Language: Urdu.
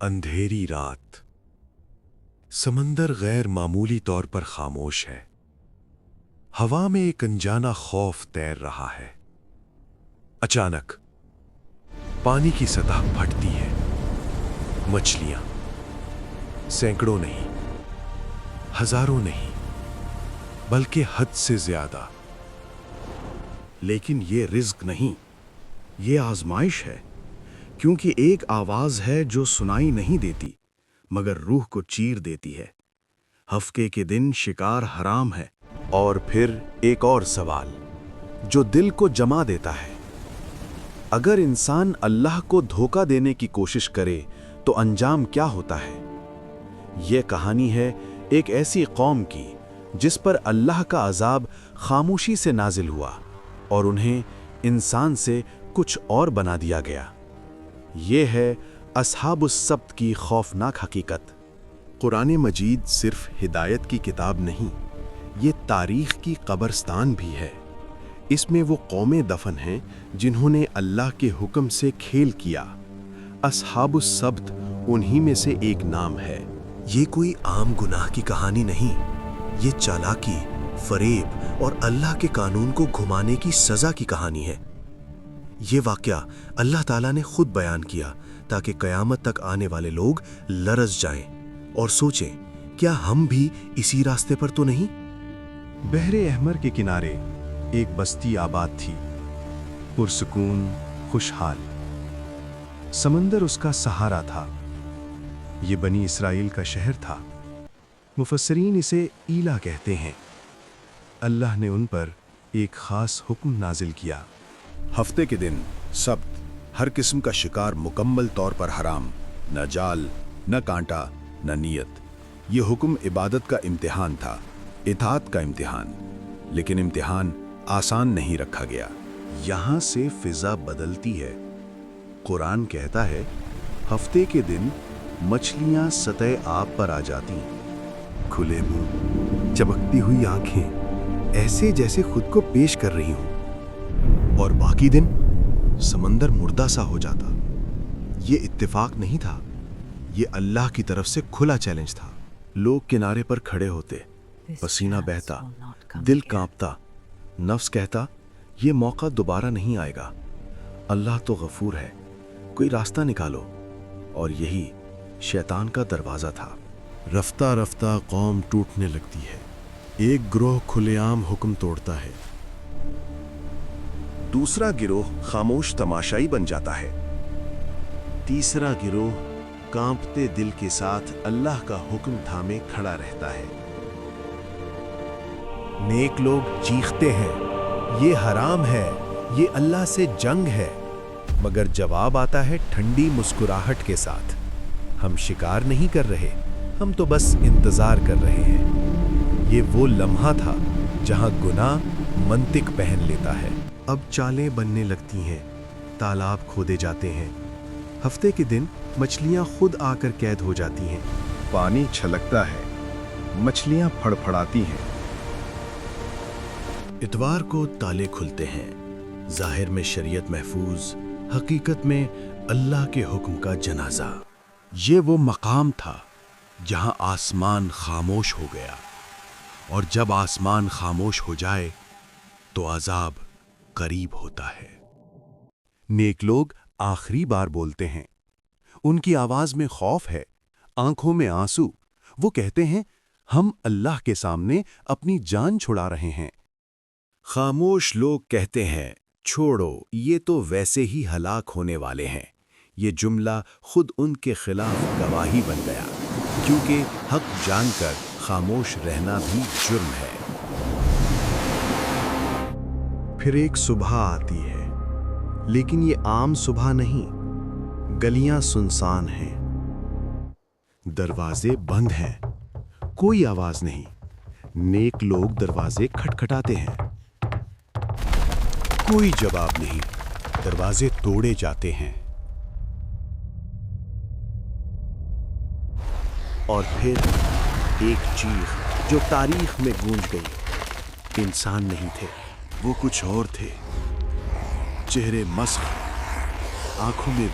اندھیری رات، سمندر غیر معمولی طور پر خاموش ہے۔ ہوا میں ایک انجانا خوف تیر رہا ہے۔ اچانک پانی کی سطح پھٹتی ہے۔ مچھلیاں، سینکڑوں نہیں، ہزاروں نہیں، بلکہ حد سے زیادہ۔ لیکن یہ رزق نہیں، یہ آزمائش ہے، کیونکہ ایک آواز ہے جو سنائی نہیں دیتی مگر روح کو چیر دیتی ہے۔ ہفتے کے دن شکار حرام ہے۔ اور پھر ایک اور سوال جو دل کو جما دیتا ہے۔ اگر انسان اللہ کو دھوکہ دینے کی کوشش کرے تو انجام کیا ہوتا ہے؟ یہ کہانی ہے ایک ایسی قوم کی جس پر اللہ کا عذاب خاموشی سے نازل ہوا اور انہیں انسان سے کچھ اور بنا دیا گیا۔ یہ ہے اصحاب السبت کی خوفناک حقیقت۔ قرآن مجید صرف ہدایت کی کتاب نہیں، یہ تاریخ کی قبرستان بھی ہے۔ اس میں وہ قومیں دفن ہیں جنہوں نے اللہ کے حکم سے کھیل کیا۔ اصحاب السبت انہی میں سے ایک نام ہے۔ یہ کوئی عام گناہ کی کہانی نہیں، یہ چالاکی، فریب اور اللہ کے قانون کو گھمانے کی سزا کی کہانی ہے۔ یہ واقعہ اللہ تعالیٰ نے خود بیان کیا تاکہ قیامت تک آنے والے لوگ لرز جائیں اور سوچیں، کیا ہم بھی اسی راستے پر تو نہیں؟ بحر احمر کے کنارے ایک بستی آباد تھی، پرسکون، خوشحال۔ سمندر اس کا سہارا تھا۔ یہ بنی اسرائیل کا شہر تھا۔ مفسرین اسے ایلا کہتے ہیں۔ اللہ نے ان پر ایک خاص حکم نازل کیا۔ ہفتے کے دن سبت، ہر قسم کا شکار مکمل طور پر حرام، نہ جال، نہ کانٹا، نہ نیت۔ یہ حکم عبادت کا امتحان تھا، اطاعت کا امتحان، لیکن امتحان آسان نہیں رکھا گیا۔ یہاں سے فضا بدلتی ہے۔ قرآن کہتا ہے، ہفتے کے دن مچھلیاں سطح آب پر آ جاتی ہیں، کھلے منہ، چمکتی ہوئی آنکھیں، ایسے جیسے خود کو پیش کر رہی ہوں۔ اور باقی دن سمندر مردہ سا ہو جاتا۔ یہ اتفاق نہیں تھا، یہ اللہ کی طرف سے کھلا چیلنج تھا۔ لوگ کنارے پر کھڑے ہوتے، پسینہ بہتا، دل کانپتا، نفس کہتا، یہ موقع دوبارہ نہیں آئے گا۔ اللہ تو غفور ہے، کوئی راستہ نکالو۔ اور یہی شیطان کا دروازہ تھا۔ رفتہ رفتہ قوم ٹوٹنے لگتی ہے۔ ایک گروہ کھلے عام حکم توڑتا ہے، دوسرا گروہ خاموش تماشائی بن جاتا ہے، تیسرا گروہ کانپتے دل کے ساتھ اللہ کا حکم تھامے کھڑا رہتا ہے۔ نیک لوگ چیختے ہیں، یہ حرام ہے، یہ اللہ سے جنگ ہے، مگر جواب آتا ہے ٹھنڈی مسکراہٹ کے ساتھ، ہم شکار نہیں کر رہے، ہم تو بس انتظار کر رہے ہیں۔ یہ وہ لمحہ تھا جہاں گناہ منطق پہن لیتا ہے۔ اب چالیں بننے لگتی ہیں، تالاب کھودے جاتے ہیں۔ ہفتے کے دن مچھلیاں خود آ کر قید ہو جاتی ہیں۔ پانی چھلکتا ہے، مچھلیاں پھڑپھڑاتی ہیں۔ اتوار کو تالے کھلتے ہیں، ظاہر میں شریعت محفوظ، حقیقت میں اللہ کے حکم کا جنازہ۔ یہ وہ مقام تھا جہاں آسمان خاموش ہو گیا، اور جب آسمان خاموش ہو جائے تو عذاب قریب ہوتا ہے۔ نیک لوگ آخری بار بولتے ہیں، ان کی آواز میں خوف ہے، آنکھوں میں آنسو۔ وہ کہتے ہیں، ہم اللہ کے سامنے اپنی جان چھڑا رہے ہیں۔ خاموش لوگ کہتے ہیں، چھوڑو، یہ تو ویسے ہی ہلاک ہونے والے ہیں۔ یہ جملہ خود ان کے خلاف گواہی بن گیا، کیونکہ حق جان کر خاموش رہنا بھی جرم ہے۔ پھر ایک صبح آتی ہے، لیکن یہ عام صبح نہیں۔ گلیاں سنسان ہیں، دروازے بند ہیں، کوئی آواز نہیں۔ نیک لوگ دروازے کھٹکھٹاتے ہیں، کوئی جواب نہیں۔ دروازے توڑے جاتے ہیں، اور پھر ایک چیخ جو تاریخ میں گونج گئی۔ انسان نہیں تھے، وہ کچھ اور تھے۔ چہرے مسخ، آنکھوں میں